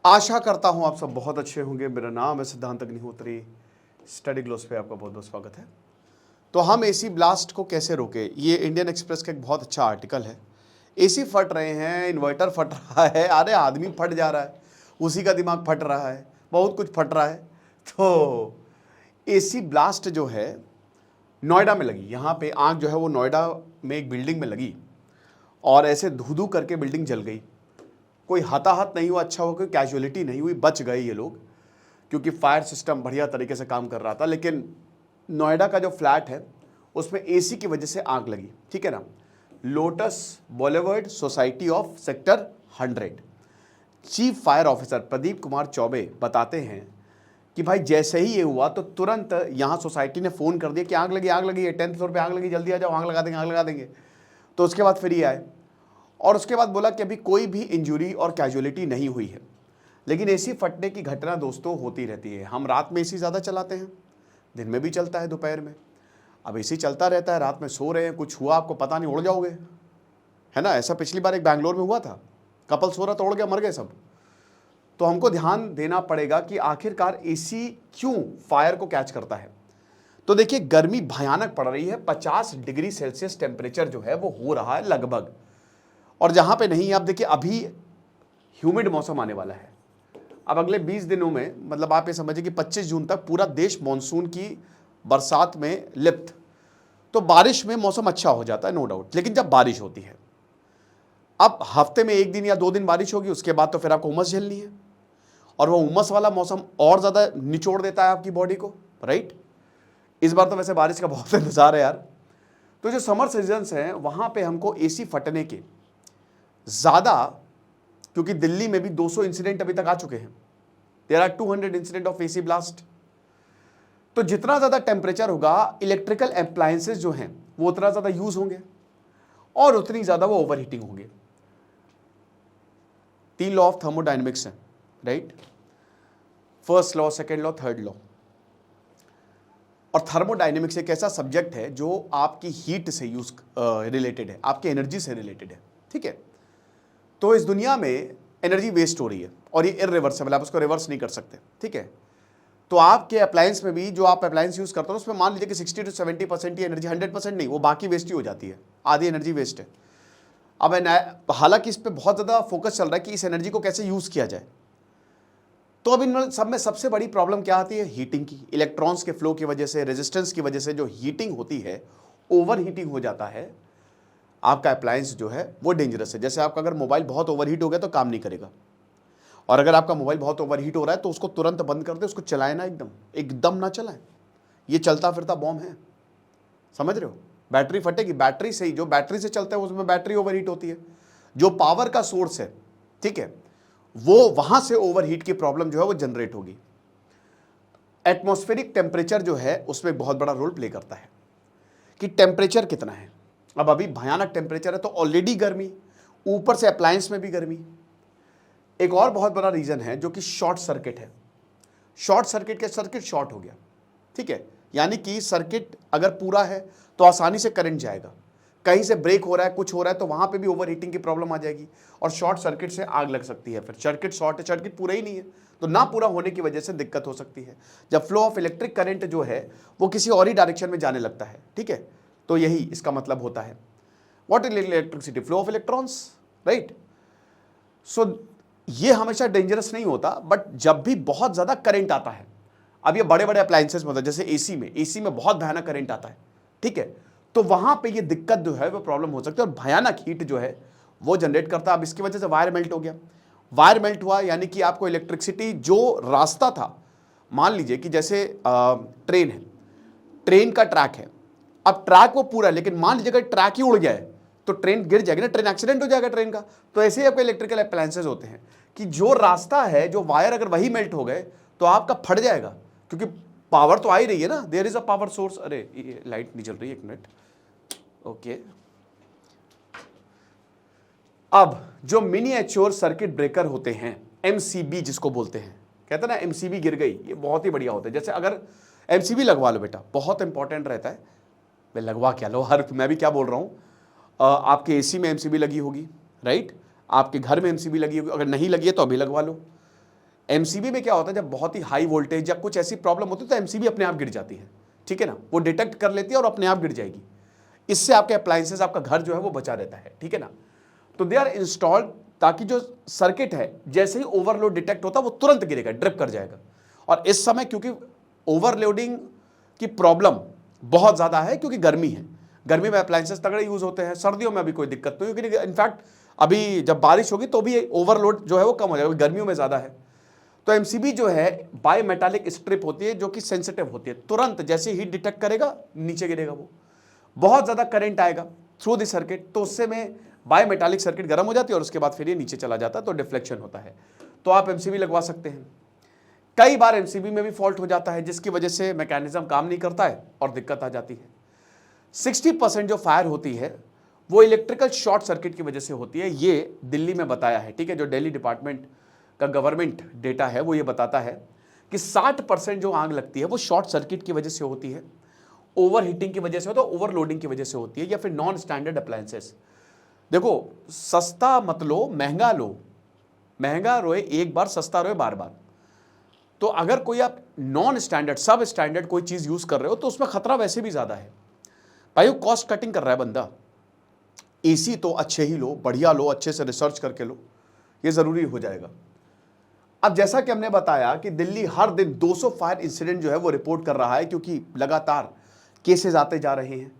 आशा करता हूं आप सब बहुत अच्छे होंगे। मेरा नाम है सिद्धांत अग्निहोत्री। स्टडी ग्लोस पे आपका बहुत बहुत स्वागत है। तो हम एसी ब्लास्ट को कैसे रोके, ये इंडियन एक्सप्रेस का एक बहुत अच्छा आर्टिकल है। एसी फट रहे हैं, इन्वर्टर फट रहा है, अरे आदमी फट जा रहा है, उसी का दिमाग फट रहा है, बहुत कुछ फट रहा है। तो एसी ब्लास्ट जो है नोएडा में लगी। यहाँ पे आग जो है वो नोएडा में एक बिल्डिंग में लगी और ऐसे धू धू करके बिल्डिंग जल गई। कोई हताहत नहीं हुआ, अच्छा हो, कोई कैजुअलिटी नहीं हुई, बच गए ये लोग क्योंकि फायर सिस्टम बढ़िया तरीके से काम कर रहा था। लेकिन नोएडा का जो फ्लैट है उसमें एसी की वजह से आग लगी, ठीक है ना। Lotus Bollywood society of sector 100 chief fire officer Pradeep Kumar Choubey बताते हैं कि भाई जैसे ही ये हुआ तो तुरंत यहाँ सोसाइटी ने फ़ोन कर दिया कि आग लगी है, 10th फ्लोर पे आग लगी, जल्दी आ जाओ, आग लगा देंगे। तो उसके बाद फिर ये आए और उसके बाद बोला कि अभी कोई भी इंजरी और कैजुअलिटी नहीं हुई है। लेकिन एसी फटने की घटना दोस्तों होती रहती है। हम रात में एसी ज़्यादा चलाते हैं, दिन में भी चलता है, दोपहर में। अब एसी चलता रहता है, रात में सो रहे हैं, कुछ हुआ आपको पता नहीं, उड़ जाओगे, है ना। ऐसा पिछली बार एक बैंगलोर में हुआ था, कपल सो रहा था, उड़ गया, मर गए सब। तो हमको ध्यान देना पड़ेगा कि आखिरकार एसी क्यों फायर को कैच करता है। तो देखिए गर्मी भयानक पड़ रही है, 50 डिग्री सेल्सियस टेम्परेचर जो है वो हो रहा है लगभग। और जहां पे नहीं, आप देखिए अभी ह्यूमिड मौसम आने वाला है। अब अगले 20 दिनों में, मतलब आप ये समझिए कि 25 जून तक पूरा देश मॉनसून की बरसात में लिप्त। तो बारिश में मौसम अच्छा हो जाता है, नो डाउट। लेकिन जब बारिश होती है, अब हफ्ते में 1 दिन या 2 दिन बारिश होगी, उसके बाद तो फिर आपको उमस झेलनी है। और वो उमस वाला मौसम और ज़्यादा निचोड़ देता है आपकी बॉडी को, राइट। इस बार तो वैसे बारिश का बहुत इंतजार है यार। तो जो समर सीजन्स हैं वहां पे हमको एसी फटने के ज़्यादा, क्योंकि दिल्ली में भी 200 इंसिडेंट अभी तक आ चुके हैं। There are 200 incident of AC blast. तो जितना ज़्यादा टेम्परेचर होगा, इलेक्ट्रिकल अप्लायंसेस जो हैं वो उतना ज़्यादा यूज होंगे और उतनी ज़्यादा वो ओवर हीटिंग होंगे। 3 लॉ ऑफ थर्मोडायनेमिक्स हैं, right. First law, second law, third law. और थर्मोडायनेमिक्स एक ऐसा सब्जेक्ट है जो आपकी हीट से यूज रिलेटेड है, आपकी एनर्जी से रिलेटेड है, ठीक है। तो इस दुनिया में एनर्जी वेस्ट हो रही है और ये इररिवर्सिबल, आप उसको रिवर्स नहीं कर सकते, ठीक है। तो आपके अप्लायंस में भी, जो आप अप्लायंस यूज करते हो उसमें मान लीजिए कि 60 to 70% ही एनर्जी, 100% नहीं, वो बाकी वेस्ट ही हो जाती है, आधी एनर्जी वेस्ट है। अब हालांकि इस पर बहुत ज़्यादा फोकस चल रहा है कि इस एनर्जी को कैसे यूज किया जाए। तो अब इन सब में सबसे बड़ी प्रॉब्लम क्या आती है? हीटिंग की। इलेक्ट्रॉन्स के फ्लो की वजह से, रेजिस्टेंस की वजह से जो हीटिंग होती है, ओवर हीटिंग हो जाता है। आपका अप्लायंस जो है वो डेंजरस है। जैसे आपका अगर मोबाइल बहुत ओवरहीट हो गया तो काम नहीं करेगा, और अगर आपका मोबाइल बहुत ओवरहीट हो रहा है तो उसको तुरंत बंद कर दे, उसको चलाए ना, एकदम ना चलाएं। ये चलता फिरता बॉम्ब है, समझ रहे हो। बैटरी फटेगी, बैटरी से ही, जो बैटरी से चलता है उसमें बैटरी ओवरहीट होती है। जो पावर का सोर्स है, ठीक है, वो वहां से ओवरहीट की प्रॉब्लम जो है वो जनरेट होगी। एटमॉस्फेरिक टेम्परेचर जो है उसमें बहुत बड़ा रोल प्ले करता है कि टेम्परेचर कितना है। अब अभी भयानक टेम्परेचर है तो ऑलरेडी गर्मी, ऊपर से अप्लायंस में भी गर्मी। एक और बहुत बड़ा रीजन है जो कि शॉर्ट सर्किट है। शॉर्ट सर्किट के सर्किट शॉर्ट हो गया, ठीक है, यानी कि सर्किट अगर पूरा है तो आसानी से करंट जाएगा। कहीं से ब्रेक हो रहा है, कुछ हो रहा है, तो वहां पे भी ओवर हीटिंग की प्रॉब्लम आ जाएगी और शॉर्ट सर्किट से आग लग सकती है। फिर सर्किट शॉर्ट है, सर्किट पूरा ही नहीं है, तो ना पूरा होने की वजह से दिक्कत हो सकती है। जब फ्लो ऑफ इलेक्ट्रिक करंट जो है वो किसी और ही डायरेक्शन में जाने लगता है, ठीक है, तो यही इसका मतलब होता है। What is electricity? Flow of electrons, right? So ये हमेशा डेंजरस नहीं होता, बट जब भी बहुत ज्यादा करंट आता है, अब ये बड़े बड़े अप्लायंसेस में, जैसे एसी में बहुत भयानक करंट आता है, ठीक है, तो वहां पे ये दिक्कत जो है वो प्रॉब्लम हो सकती है और भयानक हीट जो है वो जनरेट करता है। अब इसकी वजह से वायर मेल्ट हो गया। वायर मेल्ट हुआ यानी कि आपको इलेक्ट्रिसिटी, जो रास्ता था, मान लीजिए कि जैसे ट्रेन है, ट्रेन का ट्रैक है, अब ट्रैक वो पूरा है, लेकिन मान लीजिए अगर ट्रैक ही उड़ गया है तो ट्रेन गिर जाएगी ना, ट्रेन एक्सीडेंट हो जाएगा ट्रेन का। तो ऐसे ही आपके इलेक्ट्रिकल अप्लायंसेस होते हैं कि जो रास्ता है, जो वायर, अगर वही मेल्ट हो गए तो आपका फट जाएगा, क्योंकि पावर तो आ ही रही है ना, there is a power source. अरे ये लाइट नहीं जल रही, 1 मिनट, ओके। अब जो मिनिएचर सर्किट ब्रेकर होते हैं, एमसीबी जिसको बोलते हैं, कहते हैं ना एमसीबी गिर गई, ये बहुत ही बढ़िया होता है। जैसे अगर एमसीबी लगवा लो बेटा, बहुत इंपॉर्टेंट रहता है। मैं लगवा क्या लो, मैं भी क्या बोल रहा हूँ, आपके एसी में एमसीबी लगी होगी, राइट, आपके घर में एमसीबी लगी होगी, अगर नहीं लगी है तो अभी लगवा लो। एमसीबी में क्या होता है, जब बहुत ही हाई वोल्टेज या कुछ ऐसी प्रॉब्लम होती है तो एमसीबी अपने आप गिर जाती है, ठीक है ना, वो डिटेक्ट कर लेती है और अपने आप गिर जाएगी। इससे आपके अप्लायंसेस, आपका घर जो है वो बचा रहता है, ठीक है ना। तो दे आर इंस्टॉल्ड ताकि जो सर्किट है जैसे ही ओवरलोड डिटेक्ट होता है वो तुरंत गिरेगा, ड्रिप कर जाएगा। और इस समय क्योंकि ओवरलोडिंग की प्रॉब्लम बहुत ज़्यादा है, क्योंकि गर्मी है, गर्मी में अप्लायंसेस तगड़े यूज होते हैं, सर्दियों में अभी कोई दिक्कत नहीं होगी, इनफैक्ट अभी जब बारिश होगी तो भी ओवरलोड जो है वो कम हो जाएगा, गर्मियों में ज़्यादा है। तो एमसीबी जो है बायोमेटालिक स्ट्रिप होती है जो कि सेंसिटिव होती है, तुरंत जैसे हीट डिटेक्ट करेगा नीचे गिरेगा वो। बहुत ज़्यादा करंट आएगा थ्रू द सर्किट तो उससे में बायोमेटालिक सर्किट गर्म हो जाती है और उसके बाद फिर ये नीचे चला जाता है, तो डिफ्लेक्शन होता है। तो आप एमसीबी लगवा सकते हैं। कई बार एमसीबी में भी फॉल्ट हो जाता है जिसकी वजह से मैकेनिज्म काम नहीं करता है और दिक्कत आ जाती है। 60% जो फायर होती है वो इलेक्ट्रिकल शॉर्ट सर्किट की वजह से होती है, ये दिल्ली में बताया है, ठीक है। जो दिल्ली डिपार्टमेंट का गवर्नमेंट डेटा है वो ये बताता है कि 60% जो आग लगती है वो शॉर्ट सर्किट की वजह से होती है, ओवर हीटिंग की वजह से होता है, ओवरलोडिंग की वजह से होती है, या फिर नॉन स्टैंडर्ड अप्लायंसेस। देखो, सस्ता मत लो, महंगा लो, महंगा रोए एक बार, सस्ता रोए बार बार। तो अगर कोई आप नॉन स्टैंडर्ड, सब स्टैंडर्ड कोई चीज यूज कर रहे हो तो उसमें खतरा वैसे भी ज्यादा है भाई। वो कॉस्ट कटिंग कर रहा है बंदा। एसी तो अच्छे ही लो, बढ़िया लो, अच्छे से रिसर्च करके लो, ये जरूरी हो जाएगा। अब जैसा कि हमने बताया कि दिल्ली हर दिन 200 फायर इंसिडेंट जो है वो रिपोर्ट कर रहा है, क्योंकि लगातार केसेस आते जा रहे हैं।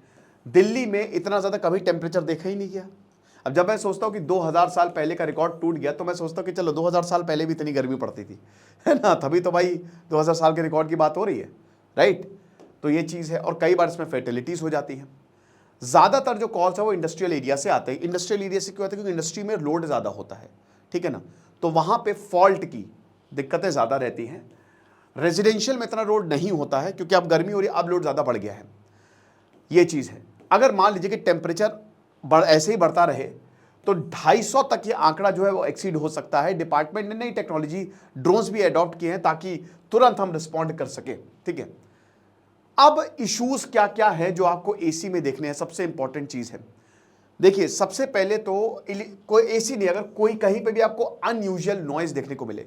दिल्ली में इतना ज्यादा कभी टेम्परेचर देखा ही नहीं गया। अब जब मैं सोचता हूँ कि 2000 साल पहले का रिकॉर्ड टूट गया तो मैं सोचता हूँ कि चलो 2000 साल पहले भी इतनी गर्मी पड़ती थी, है ना, तभी तो भाई 2000 साल के रिकॉर्ड की बात हो रही है, राइट। तो ये चीज़ है, और कई बार इसमें फर्टिलिटीज़ हो जाती हैं। ज़्यादातर जो कॉल्स है वो इंडस्ट्रियल एरिया से आते हैं। इंडस्ट्रियल एरिया से क्यों आते हैं? क्योंकि इंडस्ट्री में लोड ज़्यादा होता है, ठीक है ना, तो वहाँ पे फॉल्ट की दिक्कतें ज़्यादा रहती हैं। रेजिडेंशियल में इतना लोड नहीं होता है क्योंकि अब गर्मी हो रही है, अब लोड ज़्यादा बढ़ गया है, ये चीज़ है। अगर मान लीजिए कि टेम्परेचर ऐसे ही बढ़ता रहे तो 250 तक ये आंकड़ा जो है वो एक्सीड हो सकता है। डिपार्टमेंट ने नई टेक्नोलॉजी ड्रोन्स भी अडॉप्ट किए हैं ताकि तुरंत हम रिस्पॉन्ड कर सके, ठीक है। अब इश्यूज क्या क्या है जो आपको एसी में देखने हैं, सबसे इंपॉर्टेंट चीज है। देखिए, सबसे पहले तो कोई एसी नहीं, अगर कोई कहीं पे भी आपको अनयूजुअल नॉइज देखने को मिले,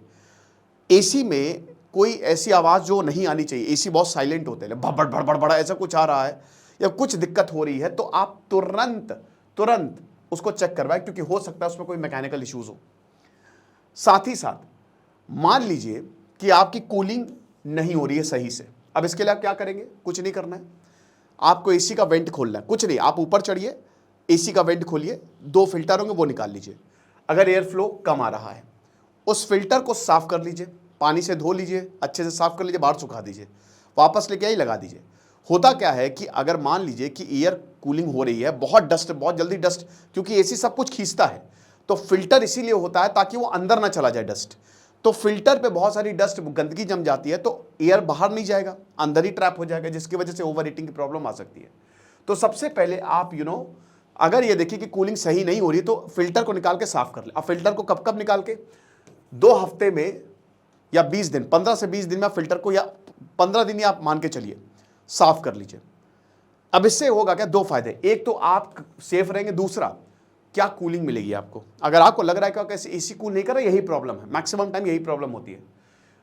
एसी में कोई ऐसी आवाज जो नहीं आनी चाहिए, एसी बहुत साइलेंट होते हैं, भड़बड़ भड़बड़ बड़ा ऐसा कुछ आ रहा है या कुछ दिक्कत हो रही है तो आप तुरंत उसको चेक करवाएं, क्योंकि हो सकता है उसमें कोई मैकेनिकल इश्यूज हो। साथ ही साथ मान लीजिए कि आपकी कूलिंग नहीं हो रही है सही से, अब इसके लिए आप क्या करेंगे? कुछ नहीं करना है, आपको एसी का वेंट खोलना है। कुछ नहीं, आप ऊपर चढ़िए, एसी का वेंट खोलिए, 2 फिल्टर होंगे वो निकाल लीजिए। अगर एयर फ्लो कम आ रहा है उस फिल्टर को साफ कर लीजिए, पानी से धो लीजिए, अच्छे से साफ कर लीजिए, बाहर सुखा दीजिए, वापस लेके आई लगा दीजिए। होता क्या है कि अगर मान लीजिए कि एयर कूलिंग हो रही है, बहुत डस्ट, बहुत जल्दी डस्ट, क्योंकि एसी सब कुछ खींचता है, तो फिल्टर इसीलिए होता है ताकि वो अंदर ना चला जाए डस्ट। तो फिल्टर पे बहुत सारी डस्ट, गंदगी जम जाती है तो एयर बाहर नहीं जाएगा, अंदर ही ट्रैप हो जाएगा, जिसकी वजह से ओवर हीटिंग की प्रॉब्लम आ सकती है। तो सबसे पहले आप अगर ये देखिए कि कूलिंग सही नहीं हो रही तो फिल्टर को निकाल के साफ कर ले। अब फिल्टर को कब कब निकाल के? 2 हफ्ते में या 20 दिन, 15 से 20 दिन में आप फिल्टर को, या 15 दिन ही आप मान के चलिए, साफ कर लीजिए। अब इससे होगा क्या? 2 फायदे, एक तो आप सेफ रहेंगे, दूसरा क्या कूलिंग मिलेगी आपको। अगर आपको लग रहा है कि आप कैसे एसी कूल नहीं कर रहे, यही प्रॉब्लम है, मैक्सिमम टाइम यही प्रॉब्लम होती है,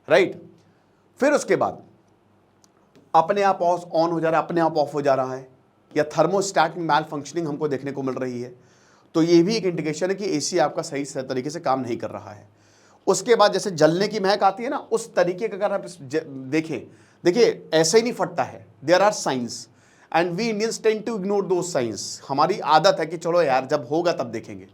राइट। फिर उसके बाद अपने आप ऑन हो जा रहा है, अपने आप ऑफ हो जा रहा है, या थर्मोस्टैट में मैल फंक्शनिंग हमको देखने को मिल रही है, तो ये भी एक इंडिकेशन है कि एसी आपका सही तरीके से काम नहीं कर रहा है। उसके बाद जैसे जलने की महक आती है ना, उस तरीके का अगर आप देखिए ऐसे ही नहीं फटता है, there are science and we Indians tend to ignore those science. हमारी आदत है कि चलो यार जब होगा तब देखेंगे,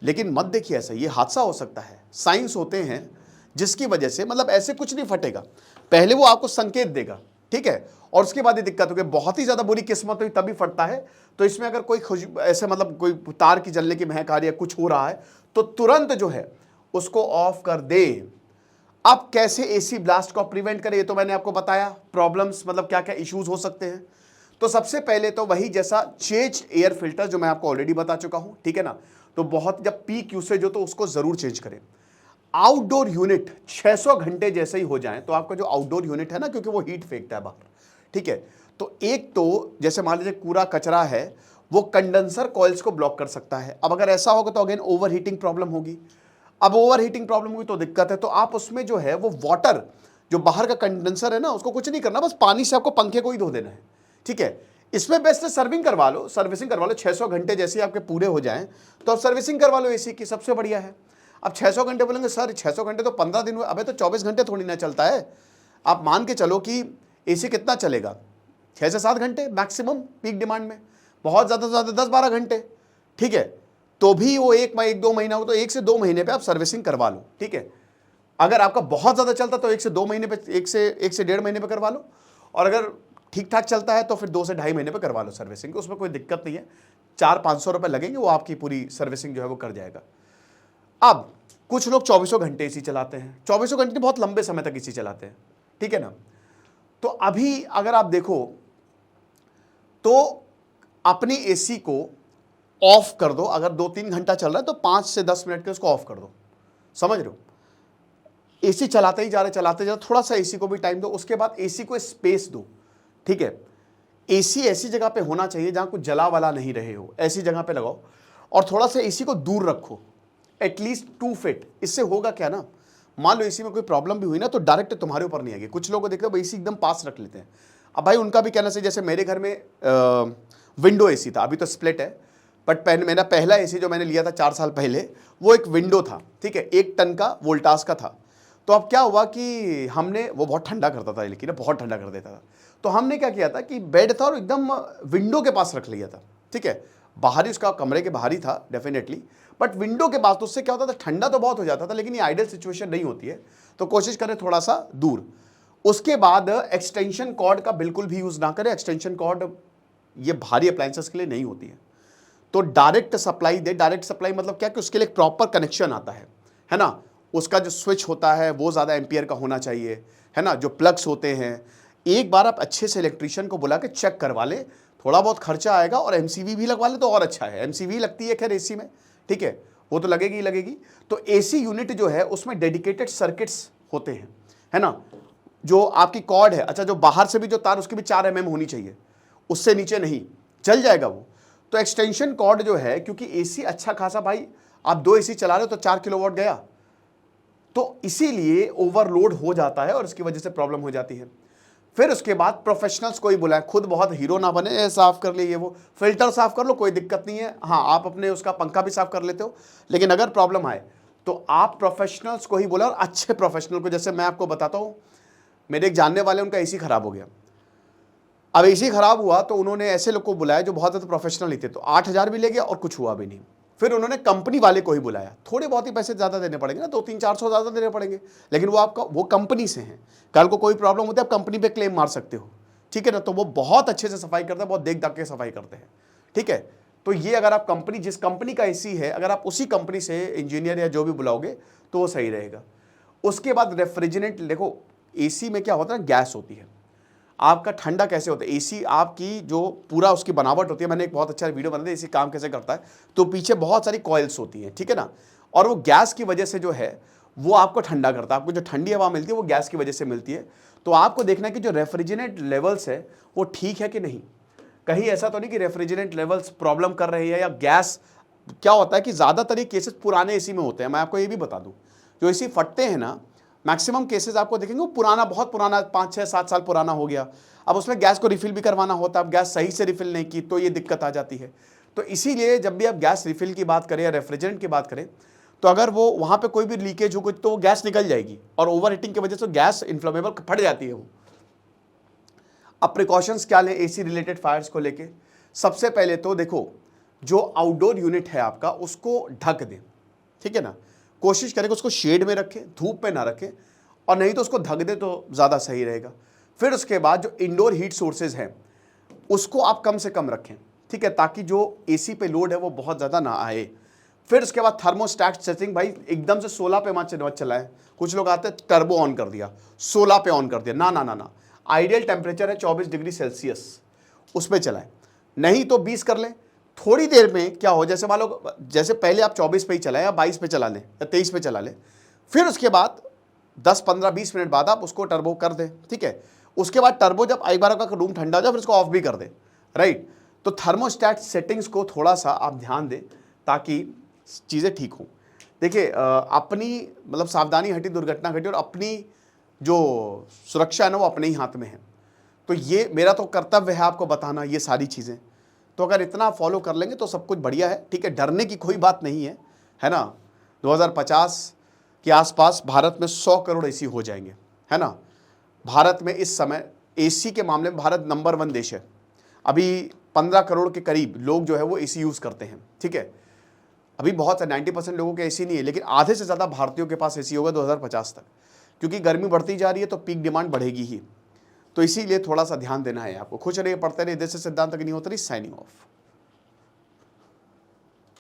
लेकिन मत देखिए ऐसा, ये हादसा हो सकता है। साइंस होते हैं जिसकी वजह से, मतलब ऐसे कुछ नहीं फटेगा, पहले वो आपको संकेत देगा, ठीक है, और उसके बाद ये दिक्कत होगी। बहुत ही ज्यादा बुरी किस्मत हुई तभी फटता है। तो इसमें अगर कोई ऐसे मतलब कोई तार की जलने की महक आ रही है, कुछ हो रहा है, तो तुरंत जो है उसको ऑफ कर दे। अब कैसे एसी ब्लास्ट को प्रिवेंट करें, ये तो मैंने आपको बताया, प्रॉब्लम्स मतलब क्या क्या इश्यूज हो सकते हैं। तो सबसे पहले तो वही जैसा चेंज एयर फिल्टर जो मैं आपको ऑलरेडी बता चुका हूं, ठीक है ना, तो बहुत जब पीक यूसेज हो तो उसको जरूर चेंज करें। आउटडोर यूनिट 600 घंटे जैसे ही हो जाए तो आपका जो आउटडोर यूनिट है ना, क्योंकि वो हीट फेंकता है बाहर, ठीक है, तो एक तो जैसे मान लीजिए कूड़ा कचरा है वो कंडेंसर कॉइल्स को ब्लॉक कर सकता है। अब अगर ऐसा होगा तो अगेन ओवर हीटिंग प्रॉब्लम होगी। अब ओवर हीटिंग प्रॉब्लम हुई तो दिक्कत है, तो आप उसमें जो है वो वाटर, जो बाहर का कंडेंसर है ना, उसको कुछ नहीं करना, बस पानी से आपको पंखे को ही धो देना है, ठीक है। इसमें बेस्ट है सर्विसिंग करवा लो 600 घंटे जैसे आपके पूरे हो जाएं तो आप सर्विसिंग करवा लो एसी की, सबसे बढ़िया है। अब 600 घंटे बोलेंगे सर 600 घंटे तो 15 दिन हुए, अबे तो 24 घंटे थोड़ी ना चलता है। आप मान के चलो कि एसी कितना चलेगा, 6 से 7 घंटे मैक्सिमम पीक डिमांड में, बहुत ज़्यादा से ज़्यादा 10-12 घंटे, ठीक है। तो भी वो 1-2 महीना हो तो 1 से 2 महीने पे आप सर्विसिंग करवा लो, ठीक है। अगर आपका बहुत ज़्यादा चलता तो 1 से 2 महीने पे, 1 से 1.5 महीने पे करवा लो, और अगर ठीक ठाक चलता है तो फिर 2 से 2.5 महीने पे करवा लो सर्विसिंग, उसमें कोई दिक्कत नहीं है। 400-500 रुपये लगेंगे, वो आपकी पूरी सर्विसिंग जो है वो कर जाएगा। अब कुछ लोग 24 घंटे एसी चलाते हैं, 24 घंटे बहुत लंबे समय तक एसी चलाते हैं, ठीक है ना। तो अभी अगर आप देखो तो अपनी एसी को ऑफ कर दो, अगर 2-3 घंटा चल रहा है तो 5 से 10 मिनट के उसको ऑफ कर दो, समझ रहे हो। एसी चलाते ही जा रहे, थोड़ा सा एसी को भी टाइम दो, उसके बाद एसी को स्पेस दो, ठीक है। एसी ऐसी जगह पे होना चाहिए जहां कुछ जला वाला नहीं रहे हो, ऐसी जगह पे लगाओ, और थोड़ा सा एसी को दूर रखो, एटलीस्ट 2 फीट। इससे होगा क्या ना, मान लो एसी में कोई प्रॉब्लम भी हुई ना तो डायरेक्ट तुम्हारे ऊपर नहीं आएगी। कुछ लोगों को देखते हो एसी एकदम पास रख लेते हैं। अब भाई उनका भी कहना चाहिए, जैसे मेरे घर में विंडो एसी था, अभी तो स्प्लिट है, बट मेरा पहला एसी जो मैंने लिया था 4 साल पहले, वो एक विंडो था, ठीक है, 1 टन का वोल्टास का था। तो अब क्या हुआ कि हमने, वो बहुत ठंडा करता था लेकिन बहुत ठंडा कर देता था, तो हमने क्या किया था कि बेड था और एकदम विंडो के पास रख लिया था, ठीक है। बाहरी उसका कमरे के बाहर ही था डेफिनेटली, बट विंडो के पास, तो उससे क्या होता था, ठंडा तो बहुत हो जाता था लेकिन ये आइडियल सिचुएशन नहीं होती है, तो कोशिश करें थोड़ा सा दूर। उसके बाद एक्सटेंशन कॉर्ड का बिल्कुल भी यूज़ ना करें, एक्सटेंशन कॉर्ड ये भारी अप्लायंसेस के लिए नहीं होती है, तो डायरेक्ट सप्लाई दे। डायरेक्ट सप्लाई मतलब क्या कि उसके लिए एक प्रॉपर कनेक्शन आता है ना, उसका जो स्विच होता है वो ज़्यादा एम्पियर का होना चाहिए, है ना, जो प्लग्स होते हैं। एक बार आप अच्छे से इलेक्ट्रीशियन को बुला के चेक करवा ले, थोड़ा बहुत खर्चा आएगा, और एमसीवी भी लगवा ले तो और अच्छा है। एमसीवी लगती है खैर एसी में, ठीक है, वो तो लगेगी ही लगेगी। तो एसी यूनिट जो है उसमें डेडिकेटेड सर्किट्स होते हैं, है ना, जो आपकी कॉर्ड है, अच्छा जो बाहर से भी जो तार उसकी भी 4 mm होनी चाहिए, उससे नीचे नहीं, चल जाएगा वो। तो एक्सटेंशन कॉर्ड जो है, क्योंकि एसी अच्छा खासा, भाई आप 2 एसी चला रहे हो तो 4 किलोवाट गया, तो इसीलिए ओवरलोड हो जाता है और इसकी वजह से प्रॉब्लम हो जाती है। फिर उसके बाद प्रोफेशनल्स को ही बुलाएं, खुद बहुत हीरो ना बने, साफ कर ले ये वो, फिल्टर साफ कर लो कोई दिक्कत नहीं है, हाँ आप अपने उसका पंखा भी साफ कर लेते हो, लेकिन अगर प्रॉब्लम आए तो आप प्रोफेशनल्स को ही बुलाओ, और अच्छे प्रोफेशनल को। जैसे मैं आपको बताता हूँ, मेरे एक जानने वाले, उनका एसी खराब हो गया। अब एसी खराब हुआ तो उन्होंने ऐसे लोग को बुलाया जो बहुत ज़्यादा प्रोफेशनल ही थे, तो 8,000 भी ले गया और कुछ हुआ भी नहीं। फिर उन्होंने कंपनी वाले को ही बुलाया, थोड़े बहुत ही पैसे ज़्यादा देने पड़ेंगे ना, 200-300-400 ज़्यादा देने पड़ेंगे, लेकिन वो आपका, वो कंपनी से हैं, कल को कोई प्रॉब्लम होती है आप कंपनी पे क्लेम मार सकते हो, ठीक है ना। तो वो बहुत अच्छे से सफाई करते हैं, बहुत देख दाख के सफाई करते हैं, ठीक है। तो ये अगर आप कंपनी, जिस कंपनी का एसी है, अगर आप उसी कंपनी से इंजीनियर या जो भी बुलाओगे तो वो सही रहेगा। उसके बाद रेफ्रिजरेंट, देखो एसी में क्या होता है, गैस होती है, आपका ठंडा कैसे होता है, एसी आपकी जो पूरा उसकी बनावट होती है, मैंने एक बहुत अच्छा वीडियो बनाया था एसी काम कैसे करता है, तो पीछे बहुत सारी कॉइल्स होती हैं, ठीक है ना, और वो गैस की वजह से जो है वो आपको ठंडा करता है। आपको जो ठंडी हवा मिलती है वो गैस की वजह से मिलती है। तो आपको देखना है कि जो रेफ्रिजरेंट लेवल्स है वो ठीक है कि नहीं, कहीं ऐसा तो नहीं कि रेफ्रिजरेंट लेवल्स प्रॉब्लम कर रही है, या गैस, क्या होता है कि ज़्यादातर ये केसेस पुराने एसी में होते हैं। मैं आपको ये भी बता दूँ, जो एसी फटते हैं ना, मैक्सिमम केसेस आपको देखेंगे वो पुराना, बहुत पुराना, 5-6-7 साल पुराना हो गया, अब उसमें गैस को रिफिल भी करवाना होता है, अब गैस सही से रिफिल नहीं की तो ये दिक्कत आ जाती है। तो इसीलिए जब भी आप गैस रिफिल की बात करें या रेफ्रिजरेंट की बात करें, तो अगर वो वहाँ पे कोई भी लीकेज हो तो वो गैस निकल जाएगी, और ओवर हीटिंग की वजह से गैस इन्फ्लेमेबल फट जाती है वो। अब प्रिकॉशंस क्या लें एसी रिलेटेड फायर्स को लेके? सबसे पहले तो देखो, जो आउटडोर यूनिट है आपका उसको ढक दें, ठीक है ना, कोशिश करें कि उसको शेड में रखें, धूप पे ना रखें, और नहीं तो उसको ढक दे तो ज़्यादा सही रहेगा। फिर उसके बाद जो इंडोर हीट सोर्सेज हैं उसको आप कम से कम रखें, ठीक है, ताकि जो एसी पे लोड है वो बहुत ज़्यादा ना आए। फिर उसके बाद थर्मोस्टैट सेटिंग, भाई एकदम से 16 पे मत चलाएं। कुछ लोग आते हैं टर्बो ऑन कर दिया, 16 पे ऑन कर दिया, ना ना ना ना, आइडियल टेम्परेचर है 24 डिग्री सेल्सियस, उस पर चलाएं, नहीं तो 20 कर लें। थोड़ी देर में क्या हो, जैसे मान लो, जैसे पहले आप 24 पे ही चलाएं या 22 पे चला लें या 23 पे चला लें, फिर उसके बाद 10-15-20 मिनट बाद आप उसको टर्बो कर दें, ठीक है। उसके बाद टर्बो जब एक बार आपका रूम ठंडा हो जाए फिर उसको ऑफ भी कर दें, राइट। तो थर्मोस्टैट सेटिंग्स को थोड़ा सा आप ध्यान दें ताकि चीज़ें ठीक हों। देखिए अपनी मतलब सावधानी हटी दुर्घटना घटी, और अपनी जो सुरक्षा है ना वो अपने ही हाथ में है। तो ये मेरा तो कर्तव्य है आपको बताना ये सारी चीज़ें। तो अगर इतना फॉलो कर लेंगे तो सब कुछ बढ़िया है, ठीक है, डरने की कोई बात नहीं है ना। 2050 के आसपास भारत में 100 करोड़ एसी हो जाएंगे, है ना। भारत में इस समय एसी के मामले में भारत नंबर 1 देश है। अभी 15 करोड़ के करीब लोग जो है वो एसी यूज़ करते हैं, ठीक है। अभी बहुत है, 90% लोगों के एसी नहीं है, लेकिन आधे से ज़्यादा भारतीयों के पास एसी होगा 2050 तक, क्योंकि गर्मी बढ़ती जा रही है तो पीक डिमांड बढ़ेगी ही। तो इसीलिए थोड़ा सा ध्यान देना है आपको। खुश रहिए, पढ़ते रहिए। दिस इज सिद्धांत अग्निहोत्री, साइनिंग ऑफ।